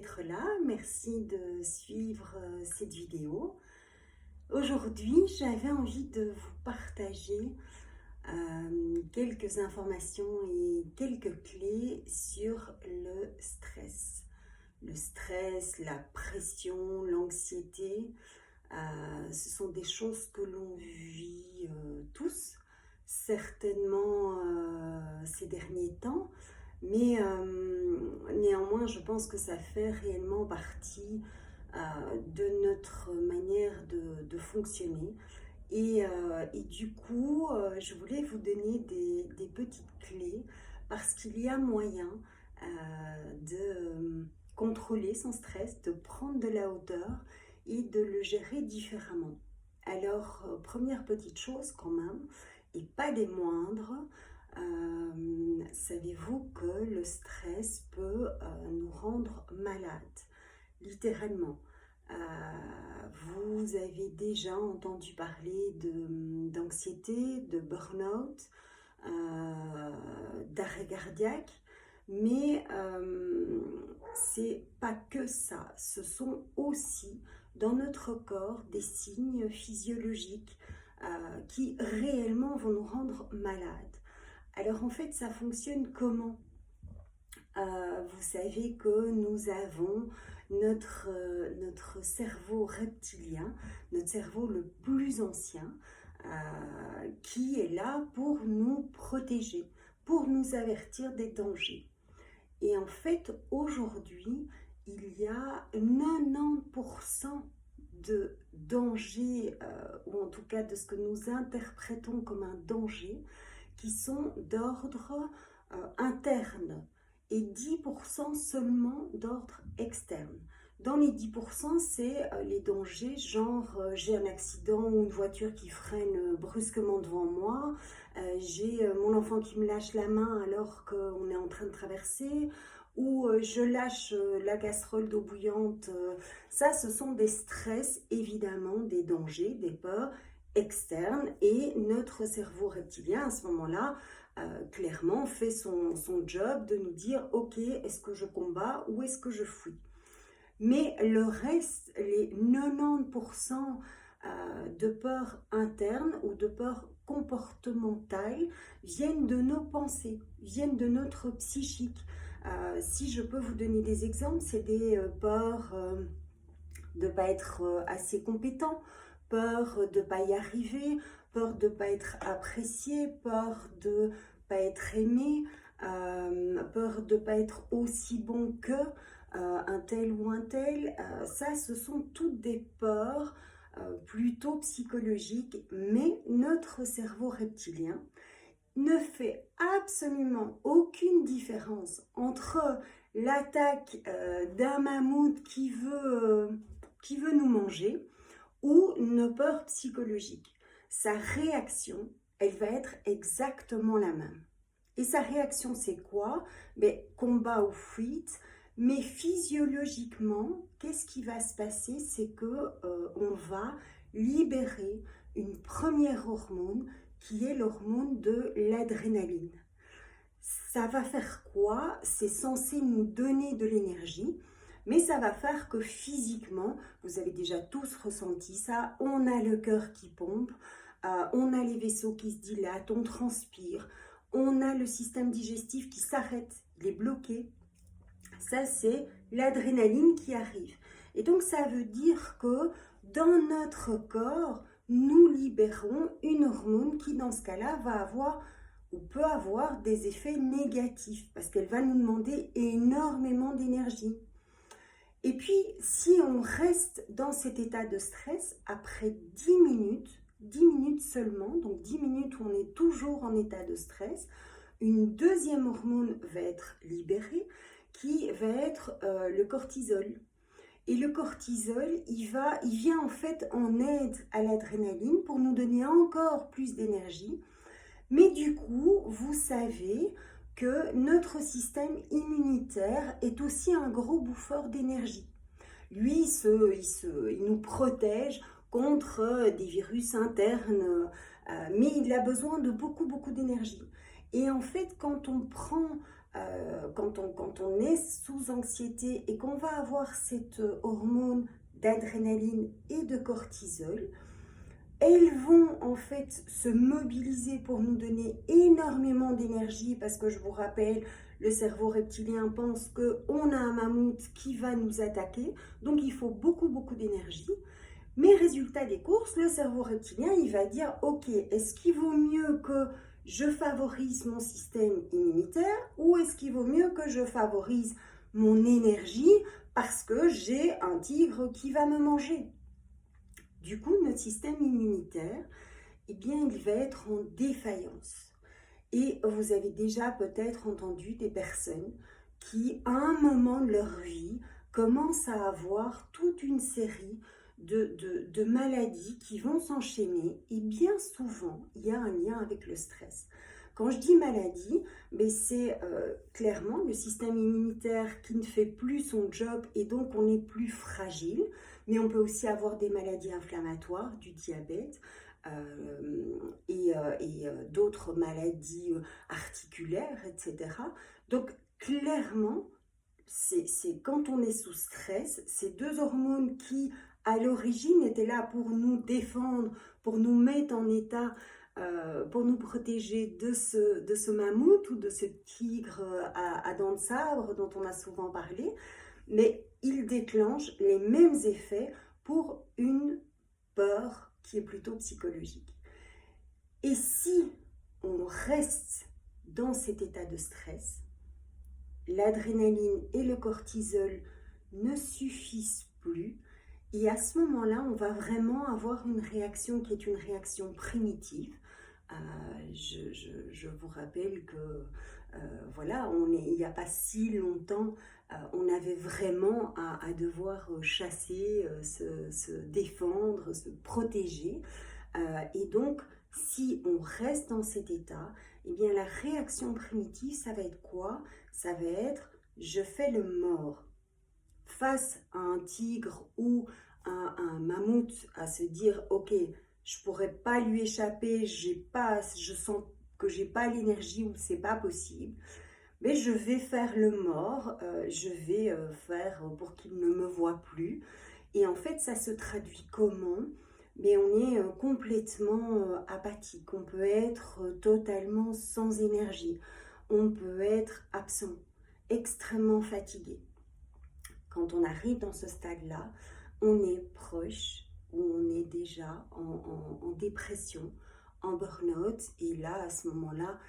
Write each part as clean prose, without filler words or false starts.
d'être là, merci de suivre cette vidéo. Aujourd'hui, j'avais envie de vous partager quelques informations et quelques clés sur le stress. Le stress, la pression, l'anxiété, ce sont des choses que l'on vit tous, certainement ces derniers temps. Mais néanmoins, je pense que ça fait réellement partie de notre manière de fonctionner. Et du coup, je voulais vous donner des petites clés parce qu'il y a moyen de contrôler son stress, de prendre de la hauteur et de le gérer différemment. Alors, première petite chose quand même, et pas des moindres, savez-vous que le stress peut nous rendre malades, littéralement. Vous avez déjà entendu parler d'anxiété, de burn-out, d'arrêt cardiaque, mais c'est pas que ça. Ce sont aussi dans notre corps des signes physiologiques qui réellement vont nous rendre malades. Alors en fait, ça fonctionne comment? Vous savez que nous avons notre cerveau reptilien, notre cerveau le plus ancien, qui est là pour nous protéger, pour nous avertir des dangers. Et en fait, aujourd'hui, il y a 90% de dangers, ou en tout cas de ce que nous interprétons comme un danger, qui sont d'ordre interne et 10% seulement d'ordre externe. Dans les 10%, c'est les dangers genre j'ai un accident ou une voiture qui freine brusquement devant moi, j'ai mon enfant qui me lâche la main alors qu'on est en train de traverser, ou je lâche la casserole d'eau bouillante. Ça, ce sont des stress, évidemment, des dangers, des peurs externes, et notre cerveau reptilien à ce moment-là clairement fait son job de nous dire ok, est-ce que je combats ou est-ce que je fuis. Mais le reste, les 90% de peurs internes ou de peurs comportementales viennent de nos pensées, viennent de notre psychique. Si je peux vous donner des exemples, c'est des peurs de ne pas être assez compétent, peur de ne pas y arriver, peur de ne pas être apprécié, peur de ne pas être aimé, peur de ne pas être aussi bon que un tel ou un tel. Ça, ce sont toutes des peurs plutôt psychologiques, mais notre cerveau reptilien ne fait absolument aucune différence entre l'attaque d'un mammouth qui veut nous manger ou nos peurs psychologiques. Sa réaction, elle va être exactement la même. Et sa réaction, c'est quoi? Combat ou fuite. Mais physiologiquement, qu'est-ce qui va se passer? C'est que on va libérer une première hormone qui est l'hormone de l'adrénaline. Ça va faire quoi? C'est censé nous donner de l'énergie, mais ça va faire que physiquement, vous avez déjà tous ressenti ça, on a le cœur qui pompe, on a les vaisseaux qui se dilatent, on transpire, on a le système digestif qui s'arrête, il est bloqué. Ça, c'est l'adrénaline qui arrive. Et donc, ça veut dire que dans notre corps, nous libérons une hormone qui, dans ce cas-là, va avoir ou peut avoir des effets négatifs parce qu'elle va nous demander énormément d'énergie. Et puis, si on reste dans cet état de stress, après 10 minutes seulement, donc 10 minutes où on est toujours en état de stress, une deuxième hormone va être libérée qui va être le cortisol. Et le cortisol, il vient en fait en aide à l'adrénaline pour nous donner encore plus d'énergie. Mais du coup, vous savez que notre système immunitaire est aussi un gros bouffeur d'énergie. Lui, il nous protège contre des virus internes, mais il a besoin de beaucoup d'énergie. Et en fait, quand on prend quand on est sous anxiété et qu'on va avoir cette hormone d'adrénaline et de cortisol, elles vont en fait se mobiliser pour nous donner énormément d'énergie parce que je vous rappelle, le cerveau reptilien pense qu'on a un mammouth qui va nous attaquer, donc il faut beaucoup d'énergie. Mais résultat des courses, le cerveau reptilien, il va dire « Ok, est-ce qu'il vaut mieux que je favorise mon système immunitaire ou est-ce qu'il vaut mieux que je favorise mon énergie parce que j'ai un tigre qui va me manger ?» Du coup, notre système immunitaire, eh bien, il va être en défaillance. Et vous avez déjà peut-être entendu des personnes qui, à un moment de leur vie, commencent à avoir toute une série de maladies qui vont s'enchaîner. Et bien souvent, il y a un lien avec le stress. Quand je dis maladie, c'est clairement le système immunitaire qui ne fait plus son job et donc on est plus fragile. Mais on peut aussi avoir des maladies inflammatoires, du diabète et d'autres maladies articulaires, etc. Donc clairement, c'est quand on est sous stress, ces deux hormones qui, à l'origine, étaient là pour nous défendre, pour nous mettre en état, pour nous protéger de ce mammouth ou de ce tigre à dents de sabre dont on a souvent parlé, mais ils déclenchent les mêmes effets pour une peur qui est plutôt psychologique. Et si on reste dans cet état de stress, l'adrénaline et le cortisol ne suffisent plus et à ce moment-là, on va vraiment avoir une réaction qui est une réaction primitive. Je vous rappelle que voilà, il n'y a pas si longtemps, on avait vraiment à devoir chasser, se défendre, se protéger. Et donc, si on reste dans cet état, eh bien la réaction primitive, ça va être quoi? Ça va être je fais le mort. Face à un tigre ou un mammouth, à se dire ok, je pourrais pas lui échapper, je sens que j'ai pas l'énergie ou c'est pas possible, mais je vais faire le mort, je vais faire pour qu'il ne me voit plus. Et en fait, ça se traduit comment? Mais on est complètement apathique, on peut être totalement sans énergie, on peut être absent, extrêmement fatigué. Quand on arrive dans ce stade-là, on est proche ou on est déjà en dépression, en burn-out. Et là, à ce moment-là,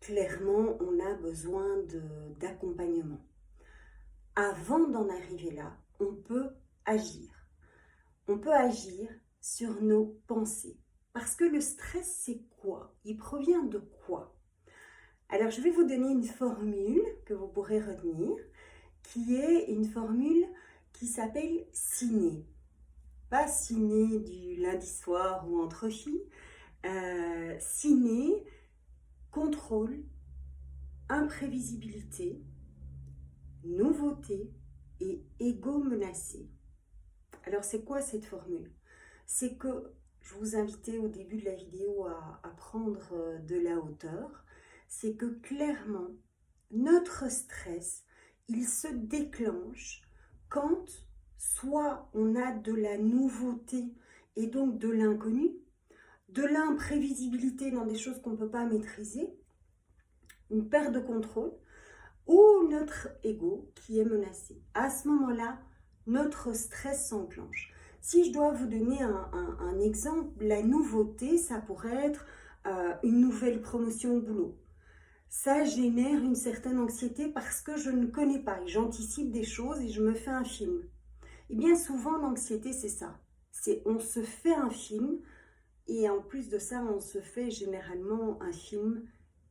clairement, on a besoin d'accompagnement. Avant d'en arriver là, on peut agir. On peut agir sur nos pensées. Parce que le stress, c'est quoi? Il provient de quoi? Alors, je vais vous donner une formule que vous pourrez retenir, qui est une formule qui s'appelle ciné. Pas ciné du lundi soir ou entre filles. Ciné, contrôle, imprévisibilité, nouveauté et ego menacé. Alors c'est quoi cette formule? C'est que je vous invitais au début de la vidéo à prendre de la hauteur. C'est que clairement, notre stress, il se déclenche quand soit on a de la nouveauté et donc de l'inconnu, de l'imprévisibilité dans des choses qu'on ne peut pas maîtriser, une perte de contrôle, ou notre ego qui est menacé. À ce moment-là, notre stress s'enclenche. Si je dois vous donner un exemple, la nouveauté, ça pourrait être une nouvelle promotion au boulot. Ça génère une certaine anxiété parce que je ne connais pas et j'anticipe des choses et je me fais un film. Et bien souvent, l'anxiété, c'est ça. On se fait un film et en plus de ça, on se fait généralement un film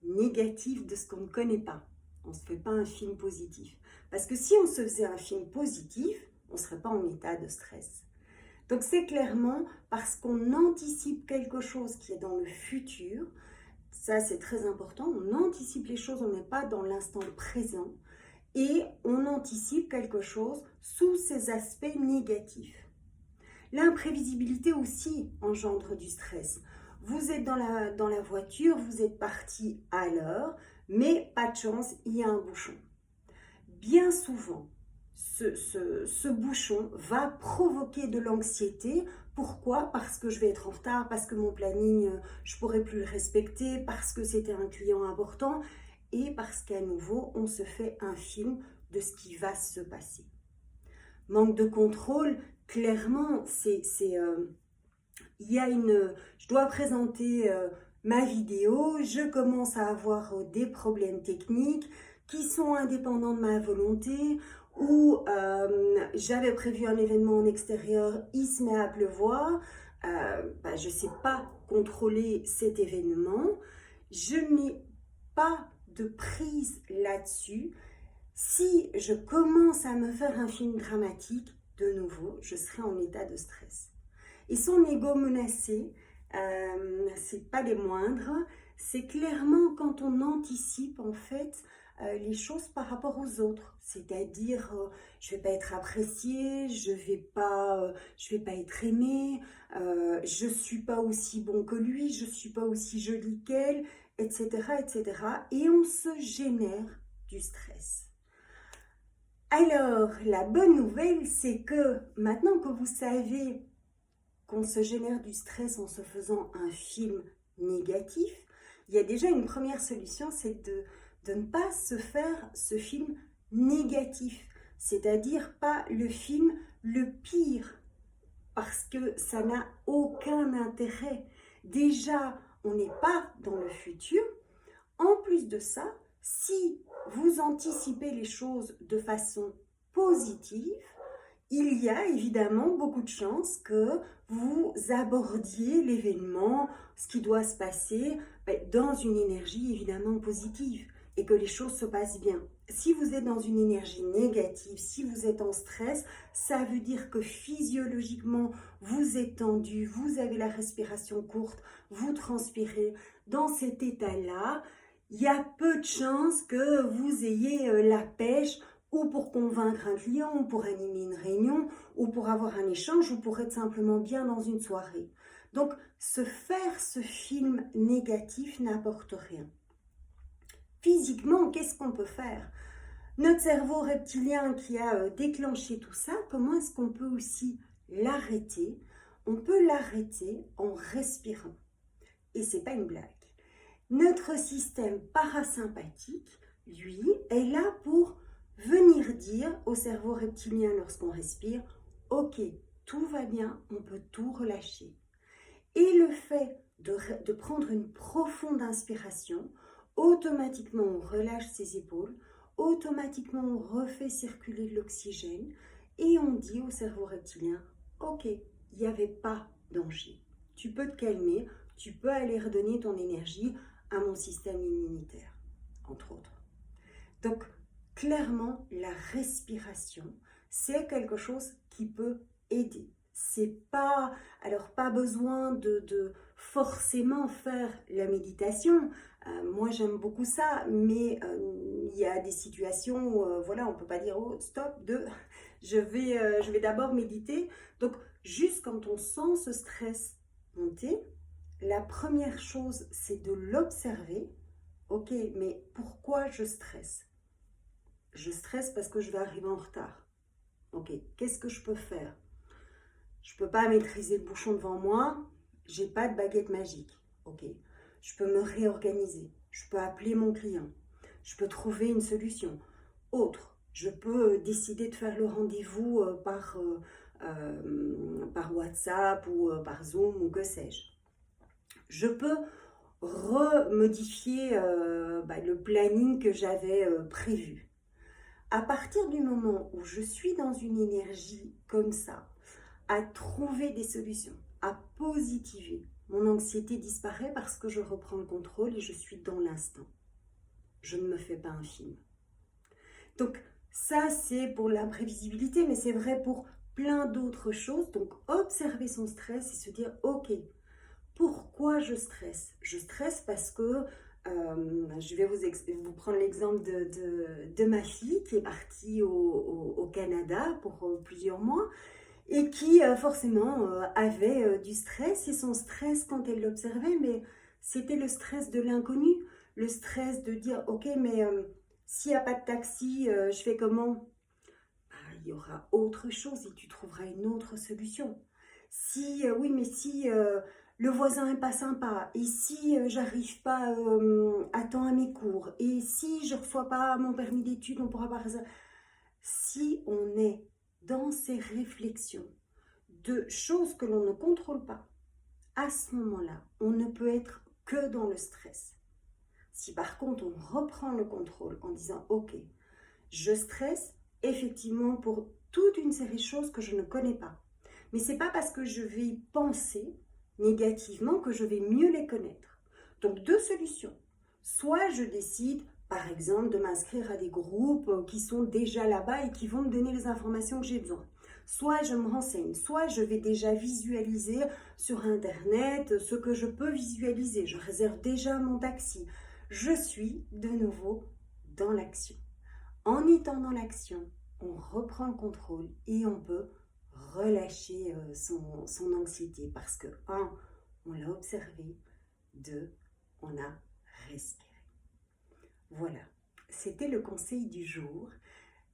négatif de ce qu'on ne connaît pas. On ne se fait pas un film positif. Parce que si on se faisait un film positif, on ne serait pas en état de stress. Donc c'est clairement parce qu'on anticipe quelque chose qui est dans le futur. Ça, c'est très important. On anticipe les choses, on n'est pas dans l'instant présent. Et on anticipe quelque chose sous ses aspects négatifs. L'imprévisibilité aussi engendre du stress. Vous êtes dans la voiture, vous êtes parti à l'heure, Mais pas de chance, il y a un bouchon. Bien souvent, ce bouchon va provoquer de l'anxiété. Pourquoi? Parce que je vais être en retard, parce que mon planning, je ne pourrai plus le respecter, parce que c'était un client important et parce qu'à nouveau, on se fait un film de ce qui va se passer. Manque de contrôle, clairement, je dois présenter ma vidéo, je commence à avoir des problèmes techniques qui sont indépendants de ma volonté, ou j'avais prévu un événement en extérieur, il se met à pleuvoir, je ne sais pas contrôler cet événement, je n'ai pas de prise là-dessus. Si je commence à me faire un film dramatique, de nouveau, je serai en état de stress. Et son ego menacé, c'est pas les moindres, c'est clairement quand on anticipe en fait les choses par rapport aux autres. C'est-à-dire, je vais pas être appréciée, je vais pas être aimée, je suis pas aussi bon que lui, je suis pas aussi jolie qu'elle, etc., etc. Et on se génère du stress. Alors, la bonne nouvelle, c'est que maintenant que vous savez qu'on se génère du stress en se faisant un film négatif, il y a déjà une première solution, c'est de ne pas se faire ce film négatif, c'est-à-dire pas le film le pire, parce que ça n'a aucun intérêt. Déjà, on n'est pas dans le futur. En plus de ça, si vous anticipez les choses de façon positive, il y a évidemment beaucoup de chances que vous abordiez l'événement, ce qui doit se passer, dans une énergie évidemment positive et que les choses se passent bien. Si vous êtes dans une énergie négative, si vous êtes en stress, ça veut dire que physiologiquement, vous êtes tendu, vous avez la respiration courte, vous transpirez. Dans cet état-là, il y a peu de chances que vous ayez la pêche ou pour convaincre un client, ou pour animer une réunion, ou pour avoir un échange, ou pour être simplement bien dans une soirée. Donc, se faire ce film négatif n'apporte rien. Physiquement, qu'est-ce qu'on peut faire? Notre cerveau reptilien qui a déclenché tout ça, comment est-ce qu'on peut aussi l'arrêter? On peut l'arrêter en respirant. Et c'est pas une blague. Notre système parasympathique, lui, est là pour venir dire au cerveau reptilien lorsqu'on respire, ok, tout va bien, on peut tout relâcher. Et le fait de prendre une profonde inspiration, automatiquement on relâche ses épaules, automatiquement on refait circuler de l'oxygène et on dit au cerveau reptilien, ok, il n'y avait pas danger. Tu peux te calmer, tu peux aller redonner ton énergie à mon système immunitaire, entre autres. Donc, clairement, la respiration, c'est quelque chose qui peut aider. C'est pas, alors pas besoin de forcément faire la méditation. Moi, j'aime beaucoup ça, mais il y a des situations où, voilà, on peut pas dire, oh, stop, je vais d'abord méditer. Donc, juste quand on sent ce stress monter, la première chose, c'est de l'observer. Ok, mais pourquoi je stresse? Je stresse parce que je vais arriver en retard. Ok, qu'est-ce que je peux faire? Je ne peux pas maîtriser le bouchon devant moi. J'ai pas de baguette magique. Ok, je peux me réorganiser. Je peux appeler mon client. Je peux trouver une solution. Autre, je peux décider de faire le rendez-vous par WhatsApp ou par Zoom ou que sais-je. Je peux remodifier le planning que j'avais prévu. À partir du moment où je suis dans une énergie comme ça, à trouver des solutions, à positiver, mon anxiété disparaît parce que je reprends le contrôle et je suis dans l'instant. Je ne me fais pas un film. Donc ça, c'est pour l'imprévisibilité, mais c'est vrai pour plein d'autres choses. Donc observer son stress et se dire, ok, pourquoi je stresse? Je stresse parce que je vais vous prendre l'exemple de ma fille qui est partie au Canada pour plusieurs mois et qui forcément avait du stress. Et son stress, quand elle l'observait, mais c'était le stress de l'inconnu, le stress de dire, ok, mais s'il n'y a pas de taxi, je fais comment? Bah, il y aura autre chose et tu trouveras une autre solution. Si, oui, mais si le voisin n'est pas sympa, et si j'arrive pas à temps à mes cours, et si je ne reçois pas mon permis d'études, on pourra pas faire ça. Si on est dans ces réflexions de choses que l'on ne contrôle pas, à ce moment-là, on ne peut être que dans le stress. Si par contre on reprend le contrôle en disant ok, je stresse effectivement pour toute une série de choses que je ne connais pas. Mais c'est pas parce que je vais penser négativement que je vais mieux les connaître. Donc deux solutions. Soit je décide par exemple de m'inscrire à des groupes qui sont déjà là-bas et qui vont me donner les informations que j'ai besoin. Soit je me renseigne, soit je vais déjà visualiser sur Internet ce que je peux visualiser. Je réserve déjà mon taxi. Je suis de nouveau dans l'action. En étant dans l'action, on reprend le contrôle et on peut relâcher son anxiété parce que, un, on l'a observé, deux, on a respiré. Voilà, c'était le conseil du jour.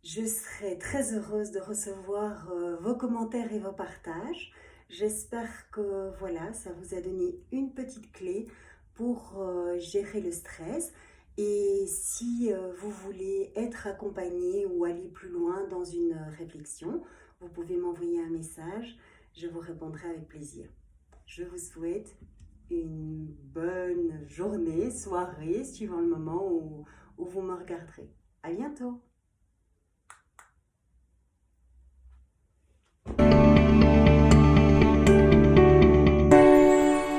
Je serai très heureuse de recevoir vos commentaires et vos partages. J'espère que voilà, ça vous a donné une petite clé pour gérer le stress. Et si vous voulez être accompagné ou aller plus loin dans une réflexion, vous pouvez m'envoyer un message. Je vous répondrai avec plaisir. Je vous souhaite une bonne journée, soirée, suivant le moment où vous me regarderez. À bientôt!